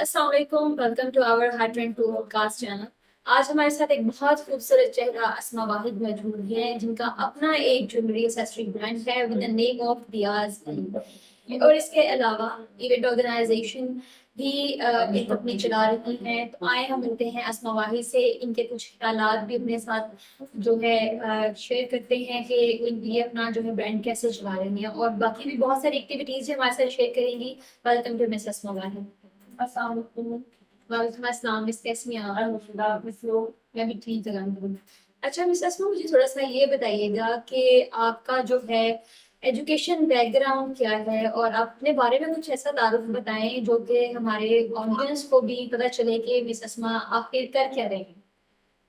अस्सलाम वालेकुम, welcome to our heart and to podcast channel. आज हमारे साथ एक बहुत खूबसूरत चेहरा अस्मा वाहिद मौजूद है, जिनका अपना एक ज्वेलरी एक्सेसरी ब्रांड है with the name of Diya's. और इसके अलावा इवेंट ऑर्गेनाइजेशन भी एक अपनी चला रही है। तो आए हम मिलते हैं अस्मा वाहिद से, इनके कुछ ख्यालात भी अपने साथ जो है शेयर करते हैं कि ये अपना जो है ब्रांड कैसे चला रही है, और बाकी भी बहुत सारी एक्टिविटीज हमारे साथ शेयर करेंगी। वेलकम टू मिस अस्मा वाहिद। अस्सलाम वालेकुम। वालेकुम अस्सलाम मिस, कैसी हैं आप? अल्हम्दुलिल्लाह, मिस लोग। मैं भी ठीक हूँ अल्हम्दुलिल्लाह। अच्छा मिस अस्मा, मुझे थोड़ा सा ये बताइएगा कि आपका जो है एजुकेशन बैकग्राउंड क्या है, और आप अपने बारे में कुछ ऐसा तारुफ बताएं जो कि हमारे ऑडियंस को भी पता चले कि मिस अस्मा आखिर कर क्या रही हैं।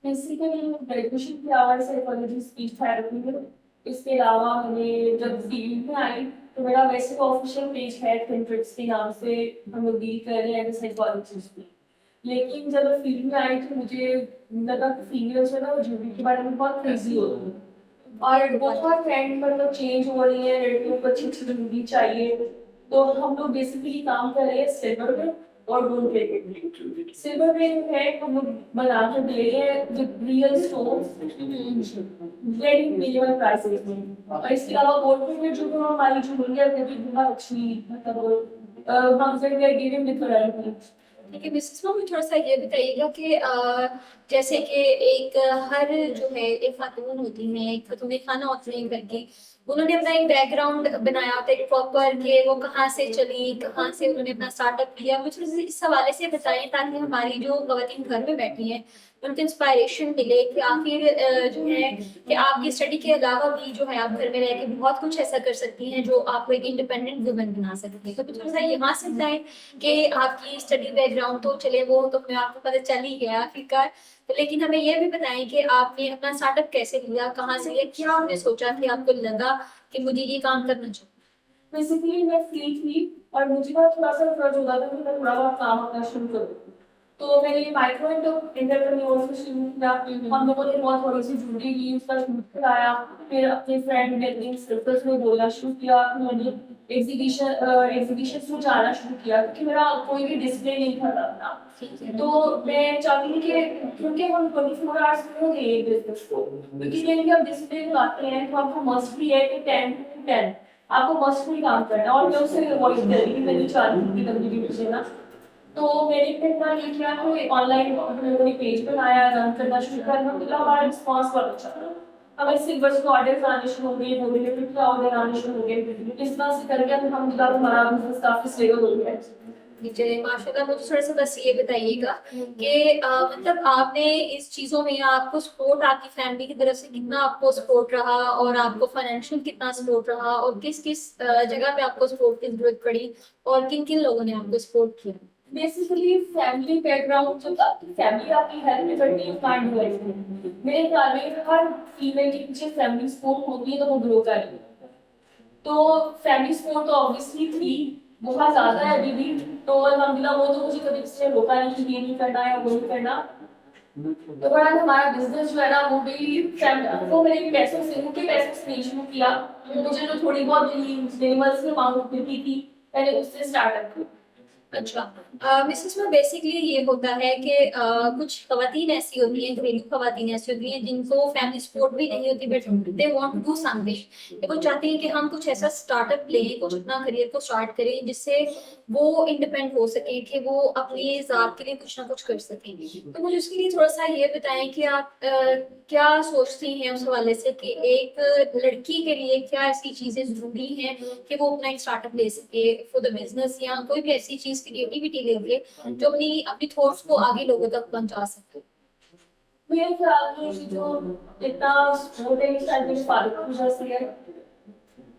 बेसिकली ग्रेजुएशन किया हुआ है साइकोलॉजी स्पीच थेरेपी में। इसके अलावा मैंने जब फील्ड में आई तो मेरा वैसे तो ऑफिशियल पेज है पिंटरेस्ट के नाम से, हम लोग डील कर रहे हैं एज साइकोलॉजिस्ट में। लेकिन जब मैं फील्ड में आई तो मुझे लगा कि फीमेल्स है ना वो ज्वेलरी के बारे में बहुत क्रेजी होती है, और बहुत ट्रेंड मतलब चेंज हो रही है, लड़कियों को अच्छी अच्छी ज्वेलरी चाहिए। तो हम लोग बेसिकली काम कर रहे हैं सिल्वर में और गोल्ड प्लेटेड। सिल्वर में है हम लोग बना के दे रहे हैं जो real stones very minimal prices में। और इसके अलावा गोल्ड प्लेटेड जो हमारी ज्वेलरी है वो भी बहुत अच्छी, मतलब हम से we are giving with variety. ठीक है मिसेस मैम, मुझे थोड़ा सा ये बताइएगा कि जैसे कि एक हर जो है एक खातून होती है, एक खातून खाना होती है घर की, उन्होंने अपना एक बैकग्राउंड बनाया होता है प्रॉपर, कि वो कहाँ से चली, कहाँ से उन्होंने अपना स्टार्टअप किया। मुझे इस हवाले से बताएं ताकि हमारी जो खवातीन घर में बैठी हैं उनको इंस्पायरेशन मिले कि आखिर जो है कि आपकी स्टडी के अलावा भी जो है आप घर में रह के बहुत कुछ ऐसा कर सकती हैं जो आपको एक इंडिपेंडेंट वुमन बना सकती है। तो थोड़ा सा यहाँ से बताएं कि आपकी स्टडी बैकग्राउंड तो चले वो तो अपने आपको पता चल ही गया आखिरकार, तो लेकिन हमें यह भी बताएं कि आपने अपना स्टार्टअप कैसे लिया, कहाँ से लिया, क्या आपने सोचा कि आपको लगा कि मुझे ये काम करना चाहिए। बेसिकली मैं फ्री थी और मुझे ना थोड़ा सा फर्ज होता था कि मैं थोड़ा बहुत काम अपना शुरू करूँ। तो मैंने माइक्रो एंटरप्रेन्योर से शुरू किया। हम लोगों ने बहुत थोड़ी सी जूलरी ली, उसका शूट कराया, फिर अपने फ्रेंड नेटवर्किंग सर्कल्स में बोलना शुरू किया। मैंने एग्जीबिशन में जाना शुरू किया क्योंकि मेरा कोई भी डिस्प्ले नहीं था अपना। तो मैं चाहती थी कि क्योंकि हम 24 आवर्स में हो गए बिजनेस को, क्योंकि कहीं भी आप डिस्प्ले लगाते हैं तो आपको मस्ट भी है कि 10 to 10 आपको मस्ट भी काम करना है। और मैं उससे अवॉइड कर रही थी, मैं नहीं चाहती थी कम्युनिटी ना। तो मैंने फिर इतना ये किया कि ऑनलाइन मैंने पेज बनाया, रन करना शुरू किया। मतलब हमारा रिस्पॉन्स बहुत अच्छा था। हमें सिल्वर के ऑर्डर आने शुरू हो गए, गोल्ड के ऑर्डर आने शुरू हो गए। इस तरह से करके अलहमदुलिल्लाह हमारा बिजनेस काफी स्टेबल हो गया है। चलिए माशाल्लाह, मुझे थोड़ा सा बस ये बताइएगा कि मतलब आपने इस चीजों में आपको सपोर्ट आपकी फैमिली की तरफ से कितना आपको सपोर्ट रहा, और आपको फाइनेंशियल कितना सपोर्ट रहा, और किस किस जगह पे आपको सपोर्ट की जरूरत पड़ी, और किन किन लोगों ने आपको सपोर्ट किया। बेसिकली फैमिली बैकग्राउंड जो था, फैमिली आपकी हेल्प करती है, काइंड है। मेरे ख्याल में हर फीमेल के पीछे फैमिली सपोर्ट होती है तो वो ग्रो करेगी। तो फैमिली सपोर्ट तो ऑब्वियसली थी, बहुत ज्यादा है अभी भी। तो अल्हम्दुलिल्लाह वो तो मुझे कभी किसी ने रोका नहीं कि ये नहीं करना है वो नहीं करना। तो बड़ा हमारा बिजनेस जो है ना वो भी वो मैंने पैसों से, उनके पैसों से नहीं शुरू किया। तो मुझे जो थोड़ी बहुत मिनिमल से अमाउंट मिलती थी मैंने उससे स्टार्टअप किया। अच्छा मिसेस में बेसिकली ये होता है कि कुछ खवातीन ऐसी होती हैं, घरेलू खवातीन ऐसी होती हैं जिनको फैमिली सपोर्ट भी नहीं होती, but they want to do something. वो चाहती हैं कि हम कुछ ऐसा स्टार्टअप लें, कुछ अपना करियर को स्टार्ट करें जिससे वो इंडिपेंडेंट हो सके, कि वो अपनी जात के लिए कुछ ना कुछ कर सकें। तो मुझे उसके लिए थोड़ा सा ये बताएं कि आप क्या सोचती हैं उस हवाले से कि एक लड़की के लिए क्या ऐसी चीजें जरूरी हैं कि वो अपना एक स्टार्टअप ले सके फॉर द बिजनेस, या कोई भी ऐसी चीज क्रिएटिविटी लेके जो अपनी अपनी थॉट्स को आगे लोगों तक पहुंचा सके। मेरे ख्याल में ये जो इतना सपोर्ट है शायद मेरे फादर की वजह से है।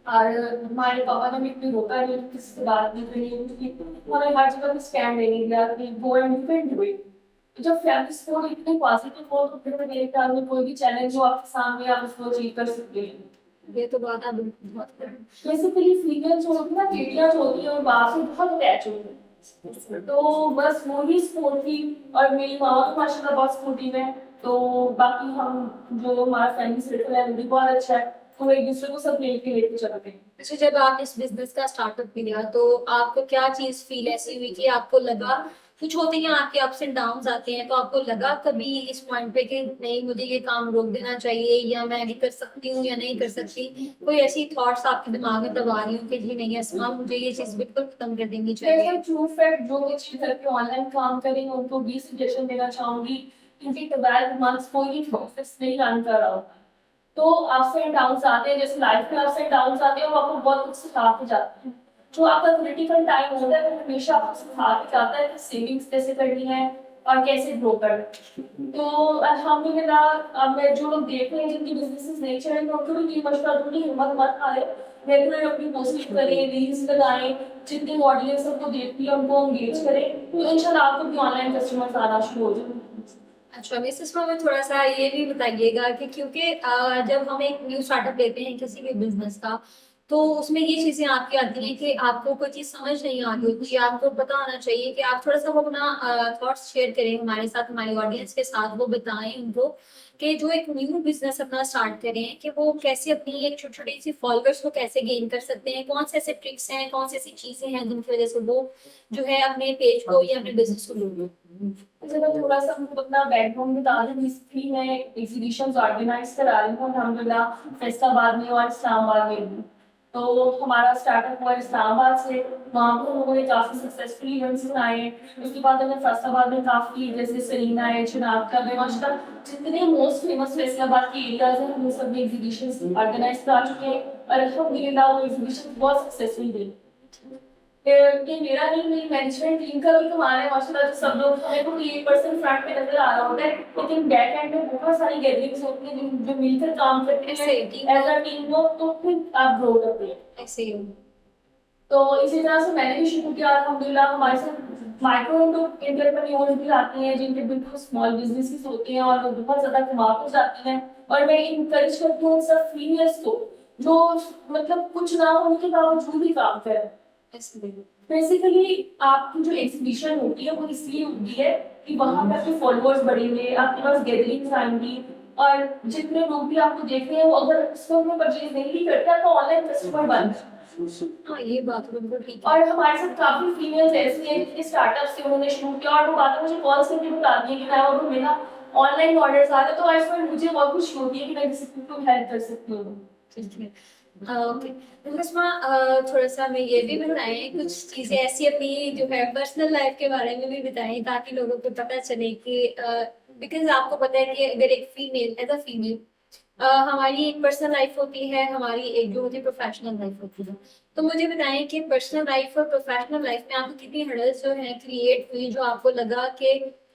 और हमारे पापा ने भी इतनी रोका नहीं कि किसी से बात नहीं करी, क्योंकि हमें हर जगह पे स्टैंड लेने दिया कि गो एंड डिफेंड हुई। तो जब फैमिली सपोर्ट इतनी पॉजिटिव हो तो फिर मेरे ख्याल में कोई भी चैलेंज जो आपके सामने आप उसको अचीव कर सकते हैं। ये तो बात आप बहुत बेसिकली फीमेल जो होती है ना, बेटियां जो होती है और बाप से बहुत अटैच होती है। तो बस वो ही सपोर्ट थी। और मेरी माँ तो माशाल्लाह बहुत सपोर्टिव है। तो बाकी हम जो हमारा फैमिली सर्कल है वो भी बहुत अच्छा है। तो एक दूसरे को सब लेके लेके चलते हैं। अच्छा, जब आप इस बिजनेस का स्टार्टअप लिया तो आपको क्या चीज फील ऐसी हुई कि आपको लगा कुछ होते हैं आपके अप्स एंड डाउन्स आते हैं, तो आपको लगा कभी इस पॉइंट पे कि नहीं मुझे ये काम रोक देना चाहिए, या मैं अभी कर सकती हूँ या नहीं कर सकती? कोई ऐसी थॉट्स आपके दिमाग में दबा रही हो कि जी नहीं असमा मुझे ये चीज बिल्कुल खत्म कर देनी चाहिए? ट्रू फैक्ट जो भी चीज करके ऑनलाइन काम करेंगे उनको भी सजेशन देना चाहूंगी, क्योंकि 12 मंथ्स कोई भी प्रोसेस नहीं रन कर रहा होता, तो अप्स एंड डाउन्स आते हैं, जैसे लाइफ में अप्स एंड डाउन्स आते हैं वो आपको बहुत कुछ सिखा के जाते हैं। जो आपका क्रिटिकल टाइम होता है वो हमेशा आपको सिखा के जाता है कि सेविंग्स कैसे करनी है और कैसे ग्रो करना है। तो अल्हम्दुलिल्लाह अब मैं जो लोग देख रहे हैं जिनकी बिजनेसेस नहीं चल रहे उनको भी ये मशवरा दूंगी, हिम्मत मत हारे, रेगुलर अपनी पोस्टिंग करें, रील्स लगाएं, जितने ऑडियंस उनको देखती है उनको एंगेज करें, तो इंशाल्लाह आपको भी ऑनलाइन कस्टमर्स आना शुरू हो जाएंगे। अच्छा मिसेस में थोड़ा सा ये भी बताइएगा कि क्योंकि जब हम एक न्यू स्टार्टअप लेते हैं किसी भी बिजनेस का, तो उसमें ये चीजें आपकी आती हैं कि आपको कोई चीज समझ नहीं आ रही होती, आपको पता होना चाहिए कि आप थोड़ा सा वो अपना थॉट्स शेयर करें हमारे साथ, हमारी ऑडियंस के साथ, वो बताएं उनको कि जो एक न्यू बिजनेस अपना स्टार्ट करें कि वो कैसे अपनी एक छोटी छोटी सी फॉलोअर्स को कैसे गेन कर सकते हैं, कौन से ऐसे ट्रिक्स हैं, कौन सी ऐसी चीजें हैं जिनकी वजह से वो जो है अपने पेज को या अपने बिजनेस को ग्रो। अच्छा, मैं थोड़ा सा आपको अपना बैकग्राउंड बता दूं। बेसिकली मैं एग्जीबिशंस ऑर्गेनाइज करा रही हूँ अल्हम्दुलिल्लाह फैसलाबाद में और इस्लामाबाद में भी। तो हमारा स्टार्टअप हुआ इस्लामाबाद से, वहाँ पर हम लोगों ने काफ़ी सक्सेसफुल इवेंट्स बनाए। उसके बाद हमने फैसलाबाद में काफ़ी जैसे सरीना है, चिनाब का है, माशाल्लाह जितने मोस्ट फेमस फैसलाबाद के एरियाज हैं हम सब में एग्जीबिशंस ऑर्गेनाइज करा चुके हैं और अल्हम्दुलिल्लाह वो एग्जीबिशन बहुत सक्सेसफुल रही। कि मेरा नहीं, मेरी मैनेजमेंट टीम का भी कमाल है माशाल्लाह, जो सब लोग हमें को एक पर्सन फ्रंट पे नजर आ रहा होता है, लेकिन बैक एंड में बहुत सारी गैदरिंग्स होती हैं जो मिलकर काम करते हैं एज अ टीम वर्क, तो फिर आप ग्रो करते हैं। ऐसे ही। तो इसी तरह से मैंने भी शुरू किया अल्हम्दुलिल्लाह। हमारे साथ माइक्रो एंटरप्रेन्योर्स भी आते हैं जिनके बिल्कुल स्मॉल बिजनेसेस होते हैं और वो बहुत ज्यादा कमा के जाते हैं, और मैं इनकरेज करती हूँ सब फीमेल्स को जो मतलब कुछ ना होने के बावजूद भी काम करें। बेसिकली आपकी जो एग्जीबिशन होती है वो इसलिए होती है कि वहां पे आपके फॉलोअर्स बढ़ेंगे, आपके पास गैदरिंग्स आएंगी, और जितने लोग भी आपको देख रहे हैं वो अगर स्टोर में परचेज नहीं भी करते तो ऑनलाइन कस्टमर बन जाए। हाँ ये बात तो बिल्कुल ठीक है। और हमारे साथ काफी फीमेल्स ऐसी हैं जिनके स्टार्टअप से उन्होंने शुरू किया और वो बातें मुझे कॉल करके बताती है कि मैं और मेरा ऑनलाइन ऑर्डर्स आ रहे, तो आज मुझे बहुत खुशी होती है कि मैं किसी को हेल्प कर सकती हूँ। ठीक है। ओके, बिस्मा थोड़ा सा हमें ये भी बताएं, कुछ चीजें ऐसी अपनी जो है पर्सनल लाइफ के बारे में भी बताएं ताकि लोगों को पता चले कि बिकॉज आपको पता है कि अगर एक फीमेल एज अ फीमेल हमारी एक पर्सनल लाइफ होती है, हमारी एक जो होती है प्रोफेशनल लाइफ होती है। तो मुझे बताएं कि पर्सनल लाइफ और प्रोफेशनल लाइफ में आपको कितनी हर्डल्स जो है क्रिएट हुई, जो आपको लगा कि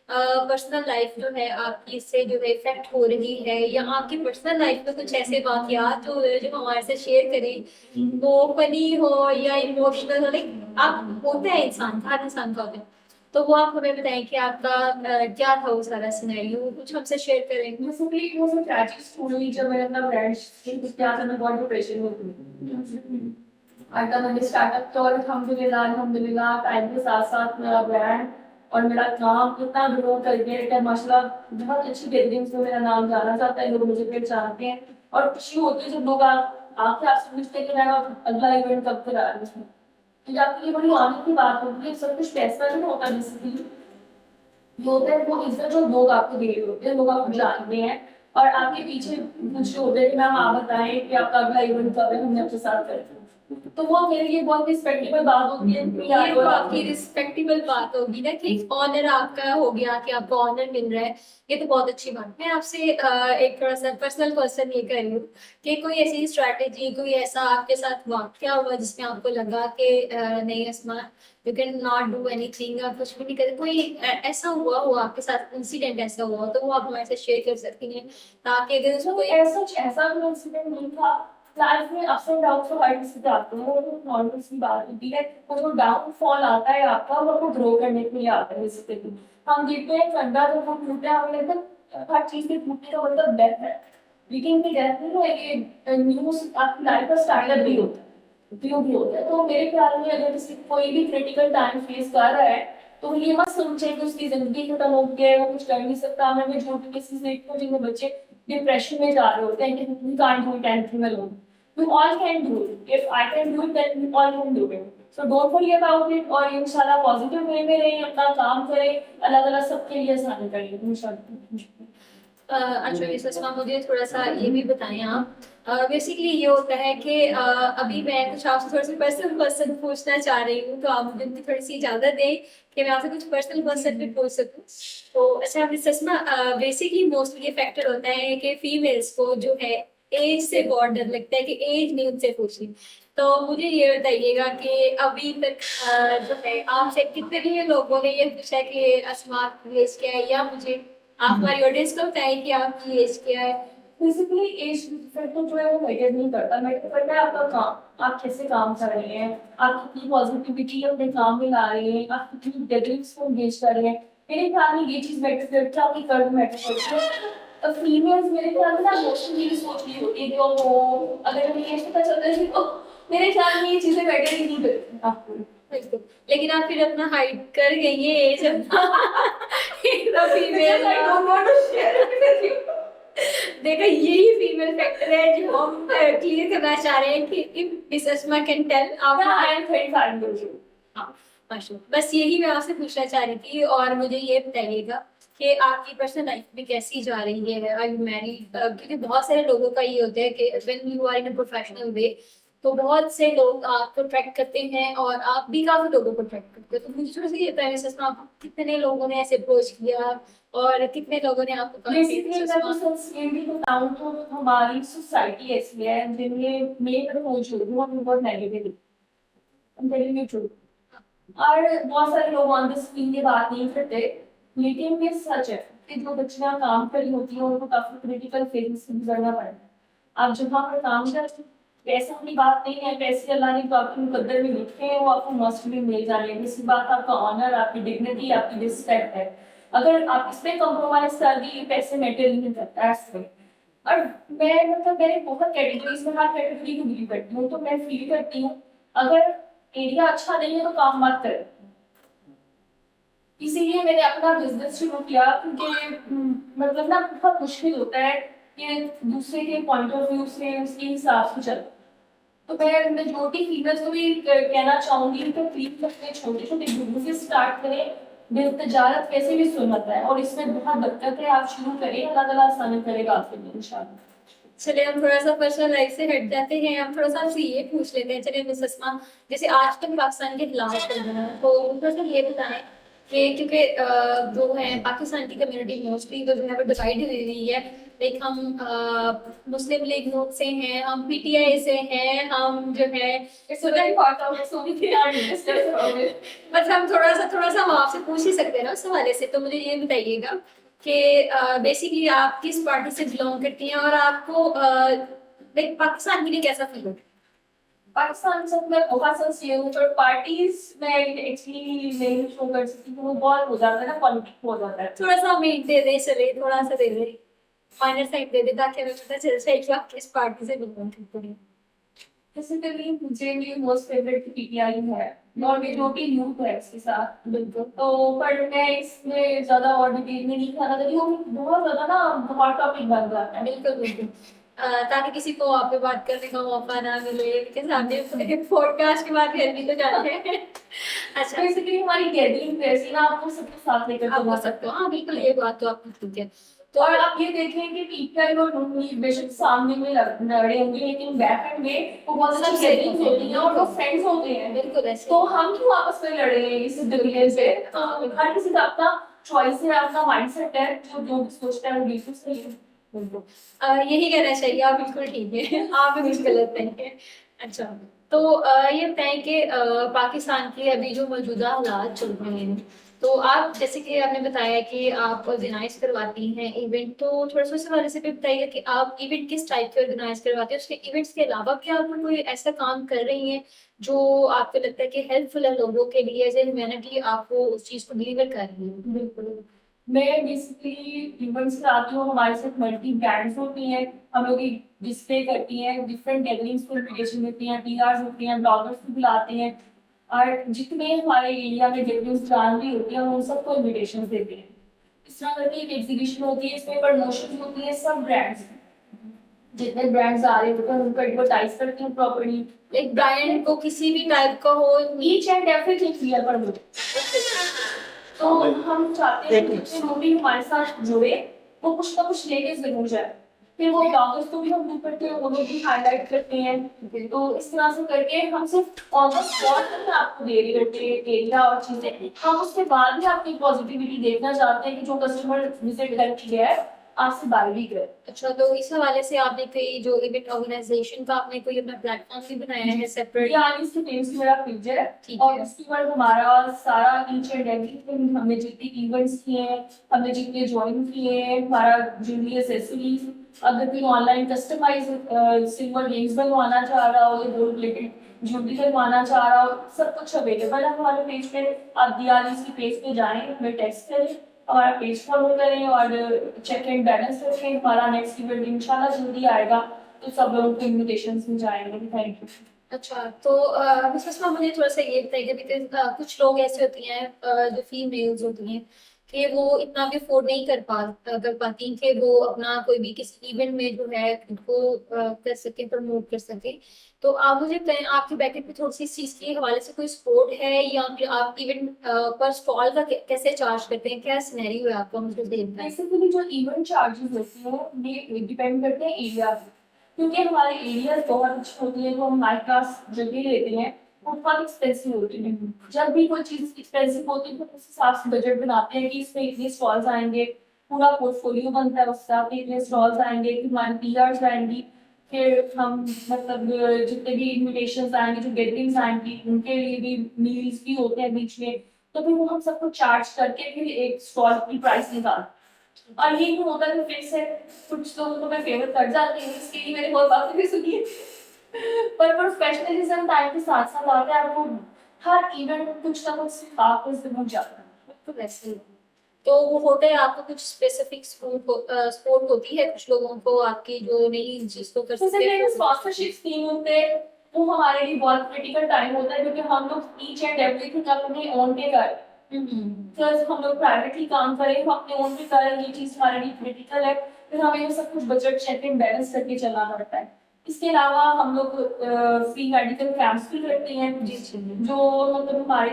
पर्सनल लाइफ जो है आपकी इससे जो है इफेक्ट हो रही है, या आपकी पर्सनल लाइफ में कुछ ऐसे वाकयात जो जो हमारे से शेयर करें, वो फनी हो या इमोशनल हो, लाइक आप होते हैं इंसान, हर इंसान का होता है, तो वो आप हमें बताएं कि आपका क्या था वो सारा सिनेरियो, कुछ हमसे शेयर करें। बेसिकली वो सब ट्रैजिक स्टोरी जब मैंने अपना ब्रांड किया था मैं बहुत डिप्रेशन में थी। और तब मैंने स्टार्टअप किया और अल्हम्दुलिल्लाह अल्हम्दुलिल्लाह टाइम के साथ साथ मेरा ब्रांड और मेरा काम इतना ग्रो कर गया कि माशाल्लाह बहुत अच्छी गैदरिंग्स में मेरा नाम जाना जाता है, लोग मुझे पहचानते हैं और खुशी होती है जब लोग आके आपसे पूछते हैं कि मैं अगला इवेंट कब करा रही हूँ। तो आपके लिए बड़ी आनंद की बात होती है, सब कुछ पैसा नहीं होता बेसिकली, होता है वो इज्जत जो लोग आपको दे रहे होते हैं, लोग आपको जानते हैं और आपके पीछे कुछ होते हैं कि मैम आप बताएं कि आपका अगला इवेंट कब है, हमने आपके साथ करते हैं। तो वो मेरे लिए बहुत रिस्पेक्टेबल बात होती है। ये तो आपकी रिस्पेक्टेबल बात होगी ना कि ऑनर आपका हो गया, कि आपको ऑनर मिल रहा है, ये तो बहुत अच्छी बात। मैं आपसे एक थोड़ा सा पर्सनल क्वेश्चन ये कर रही हूँ कि कोई ऐसी स्ट्रैटेजी, कोई ऐसा आपके साथ वाकया हुआ जिसमें आपको लगा कि नहीं Asma you can not do anything, आप कुछ भी नहीं कर, कोई ऐसा हुआ हो आपके साथ, इंसिडेंट ऐसा हुआ तो वो आप हमारे साथ शेयर कर सकती हैं, ताकि अगर उसमें कोई ऐसा कोई इंसिडेंट नहीं था। लाइफ में अप्स एंड डाउन तो हर किसी के आते हैं, वो तो नॉर्मल सी बात होती है। वो डाउनफॉल आता है आपका वो आपको ग्रो करने के लिए आता है। बेसिकली हम देखते हैं ठंडा जब वो टूटता है हमें लगता है हर चीज के टूटने का मतलब डेथ है, लेकिन ये डेथ नहीं है, ये न्यूज आपकी लाइफ का स्टैंडर्ड भी होता है, व्यू भी होता है। तो मेरे ख्याल में अगर किसी कोई भी क्रिटिकल टाइम फेस कर रहा है तो ये मत सोचे कि उसकी जिंदगी खत्म हो गई है, वो कुछ कर नहीं सकता। मैं झूठ किसी से देखती हूँ जिनके बच्चे डिप्रेशन में जा रहे होते हैं कि you can't do it anything alone. We all can do it. If I can do it, then we all can do it. So don't worry about it और इंशाल्लाह पॉजिटिव वे में रहें, अपना काम करें, अल्लाह ताला सबके लिए आसान करेंगे इंशाल्लाह। अच्छा विशेषमा मुझे थोड़ा सा ये भी बताएं आप, बेसिकली ये होता है कि अभी मैं कुछ आपसे थोड़ा सा पर्सनल क्वेश्चन पूछना चाह रही हूँ, तो आप मुझे उनकी थोड़ी सी इजाज़त दें कि मैं आपसे कुछ पर्सनल क्वेश्चन भी पूछ सकूँ। तो अच्छा विशेषमा, बेसिकली मोस्टली ये फैक्टर होता है कि फीमेल्स को जो है एज से बहुत डर लगता है कि एज नहीं उनसे पूछी। तो मुझे ये बताइएगा कि अभी तक जो है आपसे कितने लोगों ने ये पूछा कि अस्मा की एज क्या है, या मुझे आप हमारी ऑडियंस को बताएं कि आपकी एज क्या है। बेसिकली एज फैक्टर जो है वो मैटर नहीं करता, मैटर करता है आपका काम, आप कैसे काम कर रहे हैं, आप कितनी पॉजिटिविटी अपने काम में ला रहे हैं, आप कितनी डेडलिफ्ट्स को एंगेज कर रहे हैं। मेरे ख्याल में ये चीज मैटर करती है, आपकी कर्व मैटर करती है। तो फीमेल्स मेरे ख्याल में ना मोस्टली ये सोच रही होती है कि वो अगर हमें ये पता चलता है तो मेरे ख्याल में ये चीजें मैटर ही नहीं करती आपको। बिल्कुल। लेकिन आप फिर अपना हाइड कर गई है एज एकदम फीमेल। देखा, यही फीमेल फैक्टर है जो हम क्लियर करना चाह रहे हैं कि if miss Asma can tell आप। I am 35 years old। हाँ, माशाल्लाह। बस यही मैं आपसे पूछना चाह रही थी, और मुझे ये बताइएगा कि आपकी पर्सनल लाइफ में कैसी जा रही है, आर यू मैरिड? क्योंकि बहुत सारे लोगों का ये होता है कि when you are in a professional way, तो बहुत से लोग आपको ट्रैक करते हैं और आप भी काफी लोगों को ट्रैक करते हो। तो मुझे थोड़ा सा ये बताइए सच में, आपको कितने लोगों ने ऐसे अप्रोच किया और कितने लोगों ने आपको कहा कि बेसिकली मैं तो सच में? सिंसियरली बताऊं तो हमारी सोसाइटी ऐसी है जिनमें मेरे अप्रोच बहुत नेगेटिव है और बहुत सारे लोग ऑन द स्क्रीन ये बात नहीं करते, लेकिन ये सच है कि जो बच्चियां काम कर रही होती हैं उनको काफी क्रिटिकल फेज से गुजरना पड़ता है। आप जहाँ पर काम करते हैं, पैसा की बात नहीं है, पैसे अल्लाह ने तो आपके मुकद्दर में लिखे हैं, वो आपको मस्ट भी मिल जाने हैं। इसी बात आपका ऑनर, आपकी डिग्निटी, आपकी रिस्पेक्ट है। अगर आप इस पे कॉम्प्रोमाइज कर दी, पैसे मैटर नहीं करता है। और मैं मतलब मैंने बहुत कैटेगरीज में हर कैटेगरी को डील करती हूँ, तो मैं फील करती हूँ अगर एरिया अच्छा नहीं है तो काम मत करें। इसीलिए मैंने अपना बिजनेस शुरू किया क्योंकि मतलब ना बहुत मुश्किल होता है कि दूसरे के पॉइंट ऑफ व्यू से उसके हिसाब से चलो। तो मैं मेजोरिटी फीमेल्स को भी कहना चाहूंगी कि प्लीज अपने छोटे छोटे बिजनेस स्टार्ट करें। तजारत वैसे भी सुन्नत है और इसमें बहुत दिक्कत है, आप शुरू करें, अल्लाह ताला आसानी करेगा आपके लिए इंशाल्लाह। चलिए हम थोड़ा सा पर्सनल लाइफ से हट जाते हैं, हम थोड़ा सा आपसे ये पूछ लेते हैं। चलिए मिस अस्मा, जैसे आज तक पाकिस्तान के खिलाफ चल रहा है, तो थोड़ा सा ये बताएं कि क्योंकि जो है पाकिस्तान की कम्युनिटी मोस्टली तो जो है वो डिवाइड हुई हुई है। लाइक हम मुस्लिम लीग नून से हैं, हम पीटीआई से हैं, हम जो है बस हम थोड़ा सा हम आपसे पूछ ही सकते हैं ना उस हवाले से। तो मुझे ये बताइएगा कि बेसिकली आप किस पार्टी से बिलोंग करती हैं और आपको लाइक पाकिस्तान के लिए कैसा फील होता है? पाकिस्तान से मैं बहुत सी हूँ, पर पार्टीज में एक्चुअली नहीं शो कर सकती, वो बहुत हो जाता है ना, पॉलिटिक्स हो जाता है। थोड़ा सा हमें दे दे, चले थोड़ा सा दे दे, फाइनल साइड दे दे, ताकि हमें पता चल जाए कि आप किस पार्टी से बिलोंग करते हैं। बेसिकली मुझे मेरी मोस्ट फेवरेट पीटीआई है और मेजोरिटी यूथ है इसके साथ। बिल्कुल। तो पर मैं इसमें ज्यादा और डिटेल में नहीं खाना चाहती हूँ, बहुत ज्यादा ना हॉट टॉपिक बन जाता है। बिल्कुल बिल्कुल। ताकि किसी को आप पे बात करने का मौका ना मिले के सामने पॉडकास्ट के बाद फिर भी तो जाते हैं। अच्छा, बेसिकली हमारी गैदरिंग वैसी ना, आपको सबके साथ लेकर आप चलना हो सकते हो। हाँ बिल्कुल, ये बात तो आपकी ठीक है। तो और आप ये देखें कि पीटीआई और नूनी बेशक सामने में लड़े होंगे, लेकिन बैक एंड में वो बहुत सारी गैदरिंग्स होती हैं और वो फ्रेंड्स होते हैं। बिल्कुल ऐसे। तो हम क्यों आपस में लड़ रहे हैं इस डिवीजन से? हर किसी का अपना चॉइस है, अपना माइंडसेट है, जो जो भी सोचता है वो बिल्कुल सही है। यही कहना चाहिए, आप बिल्कुल ठीक है, आप भी कुछ गलत नहीं है। अच्छा, तो ये बताएं कि पाकिस्तान के अभी जो मौजूदा हालात चल रहे हैं, तो आप जैसे कि आपने बताया कि आप ऑर्गेनाइज करवाती हैं इवेंट, तो थोड़ा सा उस हवाले से भी बताइएगा कि आप इवेंट किस टाइप के ऑर्गेनाइज करवाते हैं, उसके इवेंट्स के अलावा भी आप कोई ऐसा काम कर रही हैं जो आपको लगता है कि हेल्पफुल है लोगों के लिए, एज ए ह्यूमैनिटी आपको उस चीज़ को डिलीवर कर रही है? बिल्कुल। मैं बेसिकली इवेंट्स कराती हूँ, हमारे साथ मल्टी ब्रांड्स होती हैं, हम लोग एक डिस्प्ले करती हैं, डिफरेंट गैदरिंग्स को इन्विटेशन देती हैं, पीआरस होती हैं, ब्लॉगर्स को बुलाते हैं और जितने हमारे एरिया में गैदरिंग्स जान रही होती हैं हम उन सबको इन्विटेशन देते हैं। इस तरह करके एक एग्जीबिशन होती है, इसमें प्रमोशन होती है सब ब्रांड्स। जितने ब्रांड्स आ रहे हैं उनको एडवर्टाइज करती हूँ प्रॉपर्ली। लाइक ब्रांड को किसी भी टाइप का हो ईच एंड एवरीथिंग क्लियर पर मुझे। तो हम चाहते हैं कि जितने लोग भी हमारे साथ जुड़े वो कुछ ना कुछ लेके जरूर जाए। फिर वो ब्लॉगर्स को भी हम do करते हैं, वो लोग भी हाईलाइट करते हैं। तो इस तरह से करके हम सिर्फ ऑन द स्पॉट में आपको दे रही होते हैं एरिया और चीजें, हम उसके बाद भी आपकी पॉजिटिविटी देखना चाहते हैं कि जो कस्टमर विजिट करके गया है आपसे बाय भी करे। अच्छा, तो इस हवाले से आपने कोई जो इवेंट ऑर्गेनाइजेशन का आपने कोई अपना प्लेटफॉर्म भी बनाया है सेपरेट? यानी इसके पेज मेरा पेज है ठीक और है। उसके बाद हमारा सारा ईच एंड एवरीथिंग, हमने जितने इवेंट्स किए हैं, हमने जितने ज्वाइन किए हैं, हमारा ज्वेलरी एसेसरीज, अगर कोई ऑनलाइन कस्टमाइज सिल्वर रिंग्स बनवाना चाह रहा हो या गोल्ड प्लेटेड ज्वेलरी बनवाना चाह रहा हो, सब कुछ अवेलेबल है हमारे पेज पे। आप दियालीस की पेज पे जाएं, हमें टेक्स्ट करें, हमारा पेज फॉलो करें और चेक एंड बैलेंस रखें। हमारा नेक्स्ट इवेंट इंशाल्लाह जल्दी आएगा, तो सब लोगों को इन्विटेशन में जाएंगे। Thank you. अच्छा, तो मिसेस मैम मुझे थोड़ा सा ये बताइए, बिकॉज कुछ लोग ऐसे होती हैं जो फीमेल्स होती हैं कि वो इतना भी अफोर्ड नहीं कर पाती कि वो अपना कोई भी किसी इवेंट में जो है उनको कर सके, प्रमोट कर सके। तो आप मुझे बताएं, आपके बैकेट में थोड़ी सी इस चीज़ के हवाले से कोई सपोर्ट है, या फिर आप इवेंट पर स्टॉल का कैसे चार्ज करते हैं, क्या सिनेरियो है आपका, मुझे देखना है। बेसिकली जो इवेंट चार्जेस होते हैं ये डिपेंड करते हैं एरिया पे, क्योंकि हमारे एरिया बहुत अच्छे होते हैं, तो हम हाई क्लास जगह लेते हैं, वो बहुत एक्सपेंसिव होती है। जब भी कोई चीज़ एक्सपेंसिव होती है तो उस हिसाब से बजट बनाते हैं कि इसमें इतने स्टॉल्स आएंगे, पूरा पोर्टफोलियो बनता है उसका, फिर इतने स्टॉल्स आएंगे, फिर हमारी पीआर्स आएंगी, फिर हम मतलब जितने भी इन्विटेशंस आएंगे, जो गैदरिंग्स आएंगी, उनके लिए भी मील्स भी होते हैं बीच में। तो फिर वो हम सबको चार्ज करके फिर एक स्टॉल की प्राइस निकालते हैं। और ये क्यों होता है फिर से कुछ लोगों को मैं फेवर कर जाती हूँ, इसके लिए मैंने बहुत बातें भी सुनी है। पर प्रोफेशनलिज्म टाइम के साथ साथ आता है, आपको हर इवेंट में कुछ ना कुछ सिखा कर जरूर जाता है। तो वैसे ही। तो वो होता है आपको कुछ स्पेसिफिक सपोर्ट होती है कुछ लोगों को आपकी जो नहीं इन चीज को कर जैसे सकते? मेरे स्पॉन्सरशिप स्कीम होते हैं, वो हमारे लिए बहुत क्रिटिकल टाइम होता है, क्योंकि हम लोग ईच एंड एवरीथिंग अपने ओन पे करें। प्लस हम लोग प्राइवेटली काम करें, हम अपने ओन पे करें, ये चीज हमारे लिए क्रिटिकल है। फिर हमें ये सब कुछ बजट चेक एंड बैलेंस करके चलना पड़ता है। इसके अलावा हम लोग फ्री मेडिकल कैंप्स भी करते हैं, जो मतलब हमारे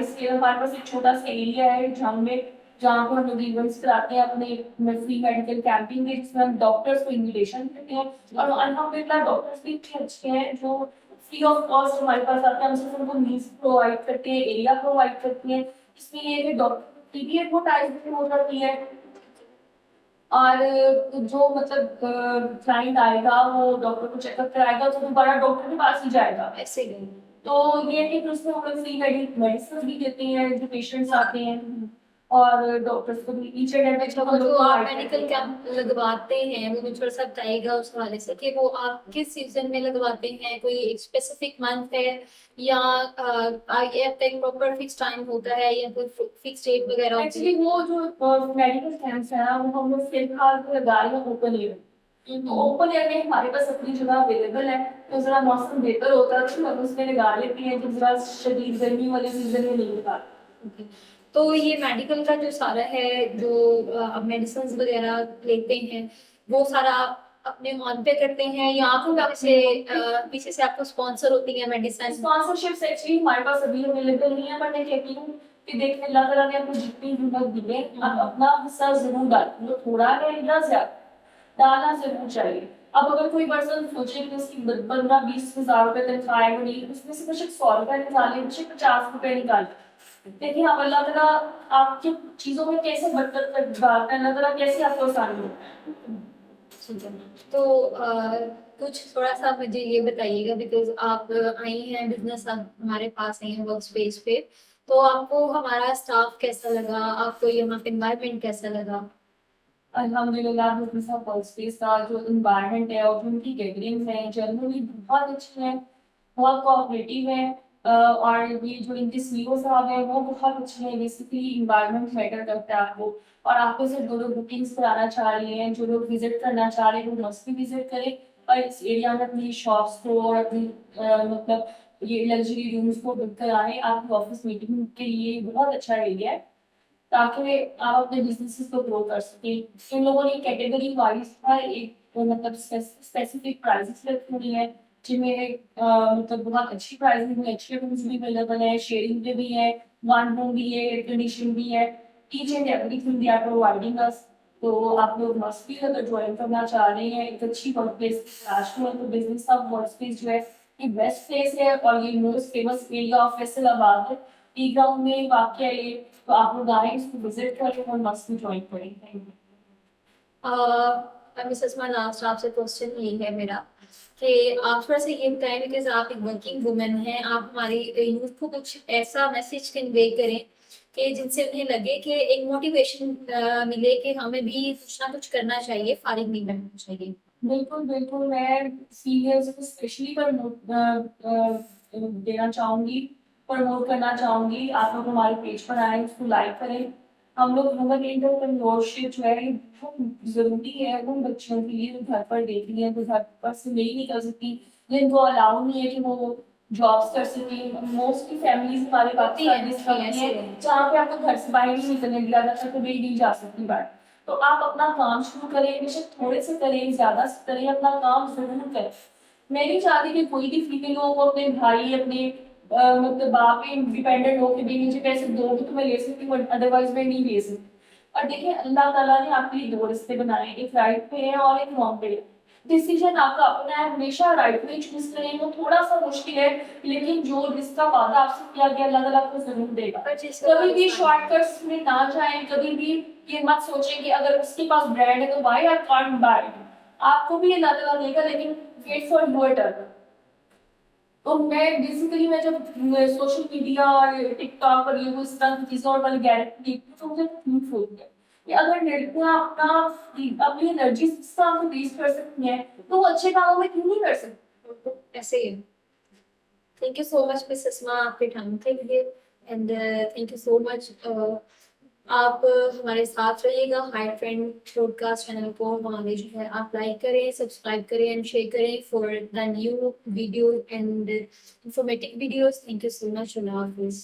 पास एक छोटा सा एरिया है जहाँ पर हम लोग इवेंट्स कराते हैं अपने फ्री मेडिकल कैंपिंग के, जिसमें हम डॉक्टर्स को इन्विटेशन देते हैं। और अल्हम्दुलिल्लाह डॉक्टर्स भी इतने अच्छे हैं जो फ्री ऑफ कॉस्ट हमारे पास आते हैं, हम सिर्फ उनको मील्स प्रोवाइड करते हैं, एरिया प्रोवाइड करते हैं। इसमें ये है डॉक्टर की भी एडवर्टाइजमेंट हो जाती है, और जो मतलब क्लाइंट आएगा वो डॉक्टर को चेकअप कराएगा तो दोबारा डॉक्टर के पास ही जाएगा। ऐसे ही। तो ये है कि फिर उसमें हम लोग फ्री मेडिसिन भी देते हैं जो पेशेंट्स आते हैं, और डॉक्टर्स को भी ईच एंड अच्छा, एवरी वो जो आप मेडिकल कैंप लगवाते हैं वो मुझे थोड़ा सा बताइएगा उस हवाले से कि वो आप किस सीजन में लगवाते हैं, कोई एक स्पेसिफिक मंथ है, या आपका एक प्रॉपर फिक्स टाइम होता है, या कोई फिक्स डेट वगैरह होती है? एक्चुअली वो जो मेडिकल कैंप्स है ना, वो हम लोग फिलहाल तो लगा रहे हैं ओपन एयर। तो ओपन एयर में हमारे पास अपनी जगह अवेलेबल है, तो जरा मौसम बेहतर होता है तो हम उसमें लगा लेते हैं, तो जरा शदीद गर्मी वाले सीजन में नहीं लगा। Okay. तो ये मेडिकल का जो सारा है, जो आप मेडिसिन वगैरह लेते हैं, वो सारा आप अपने ऑन पे करते हैं, या आपको पीछे से आपको स्पॉन्सर होती है मेडिसिन? स्पॉन्सरशिप्स एक्चुअली हमारे पास अभी अवेलेबल नहीं है, बट मैं कहती हूँ कि देखिए अल्लाह ताला ने आपको जितनी हिम्मत दी है, आप अपना हिस्सा जरूर डालें, जो थोड़ा है या ज्यादा डालना जरूर चाहिए। अब अगर कोई पर्सन सोचे कि उसकी 15-20 हज़ार रुपए तनख्वाह है, वो नहीं, उसमें से कुछ 100 रुपए निकाले, कुछ 50 रुपए निकाले। देखिए आप अल्लाह ताला आपकी चीजों में कैसे बरकत कर डालता है, अल्लाह ताला कैसे आपको आसानी होता है। तो कुछ थोड़ा सा मुझे ये बताइएगा, बिकॉज आप आई हैं बिजनेस, हमारे पास आई हैं वर्क स्पेस पे, तो आपको हमारा स्टाफ कैसा लगा, आपको यहाँ पे एनवायरनमेंट कैसा लगा? अल्हम्दुलिल्लाह वर्क स्पेस का जो एनवायरनमेंट है और जो उनकी गैदरिंग्स हैं जनरली बहुत अच्छी हैं, बहुत कोऑपरेटिव हैं। और ये जो इनके सीईओ साहब हैं वो बहुत अच्छे हैं। बेसिकली एनवायरनमेंट मैटर करता है आपको, और आपको सिर्फ जो लोग बुकिंग्स कराना चाह रहे हैं, जो लोग विजिट करना चाह रहे हैं, वो मस्ट भी विजिट करें, और इस एरिया में अपनी शॉप्स को और अपनी मतलब ये लग्जरी रूम्स को बुक कराएं। आपकी ऑफिस मीटिंग के लिए बहुत अच्छा एरिया है, ताकि आप अपने बिजनेसेस को ग्रो कर सकें। इन लोगों ने कैटेगरी वाइज हर एक मतलब स्पेसिफिक प्राइसेस रखी हुई है जिनमें मतलब बहुत अच्छी प्राइसिंग में अच्छे रूम्स भी अवेलेबल है, शेयरिंग पे भी है, वन रूम भी है, एयर कंडीशन भी है, each and everything they are providing us. तो आप लोग मस्ट भी अगर ज्वाइन करना चाह रहे हैं एक अच्छी वर्क प्लेस तलाश में तो बिजनेस हब वर्क स्पेस जो है ये बेस्ट प्लेस है और ये most famous area of Faisalabad है। टी ग्राउंड में वाकई है ये, तो आप लोग आए इसको विजिट करें और मस्त भी ज्वाइन करें। Thank you. मिसेस मान लास्ट आपसे क्वेश्चन यही है मेरा कि आप थोड़ा सा ये बताएं बिकॉज आप एक वर्किंग वुमेन हैं, आप हमारी यूथ को कुछ ऐसा मैसेज कन्वे करें कि जिनसे उन्हें लगे कि एक मोटिवेशन मिले कि हमें भी कुछ ना कुछ करना चाहिए, फारिग नहीं रहना चाहिए। बिल्कुल बिल्कुल, मैं सीनियर्स को स्पेशली देना चाहूंगी, प्रमोट करना चाहूंगी। आप लोग हमारे पेज पर आए, उसको लाइक करें। हम लोग वुमेन एंटरप्रेन्योरशिप जो है ये बहुत जरूरी है उन बच्चियों के लिए जो घर पर देख रही हैं, जो घर पर से नहीं कर सकती, जिनको अलाउ नहीं है कि वो जॉब्स कर सकें। मोस्टली फैमिलीज हमारे होती है, पाकिस्तान ऐसे है है। जहाँ पे आपको घर से बाहर नहीं निकलने दिया जाता, कभी नहीं जा सकती बाहर। तो आप अपना काम शुरू करें, बेशक थोड़े से करें, ज्यादा से करें, अपना काम जरूर करें। मैं नहीं चाहती कि कोई भी फीमेल हो वो अपने भाई अपने मतलब बाप पे डिपेंडेंट हो कि भी मुझे पैसे दो तो मैं ले सकती हूँ अदरवाइज मैं नहीं ले सकती। और देखिए अल्लाह ताला ने आपके लिए दो रिश्ते बनाए, एक राइट पे है और एक रॉन्ग पे है। डिसीजन आपका अपना है, हमेशा राइट पे चूज करें। वो थोड़ा सा मुश्किल है लेकिन जो जिसका वादा आपसे किया गया अल्लाह ताला आपको जरूर देगा। पर जिसका कभी भी पाकिस्तान शॉर्टकट्स में ना जाएं, कभी भी ये मत सोचें कि अगर उसके पास ब्रांड है तो वाई आई कांट बाय। आपको भी अल्लाह ताला देगा लेकिन वेट फॉर योर टर्न। तो मैं बेसिकली मैं जब सोशल मीडिया और टिकटॉक और ये वो इस तरह की चीज़ों और वाली गैरेंटी देखती हूँ तो मुझे फील होती है कि अगर लड़कियां अपनी एनर्जी इस काम में वेस्ट कर सकती हैं तो वो अच्छे कामों में क्यों नहीं कर सकती। ऐसे ही है। Thank you so much Miss Asma आपके टाइम के लिए and thank you so much. आप हमारे साथ रहिएगा हाई फ्रेंड पॉडकास्ट चैनल को हमारे जो है आप लाइक करें, सब्सक्राइब करें एंड शेयर करें for the new video and informative videos. Thank you so much. अल्लाह हाफिज़।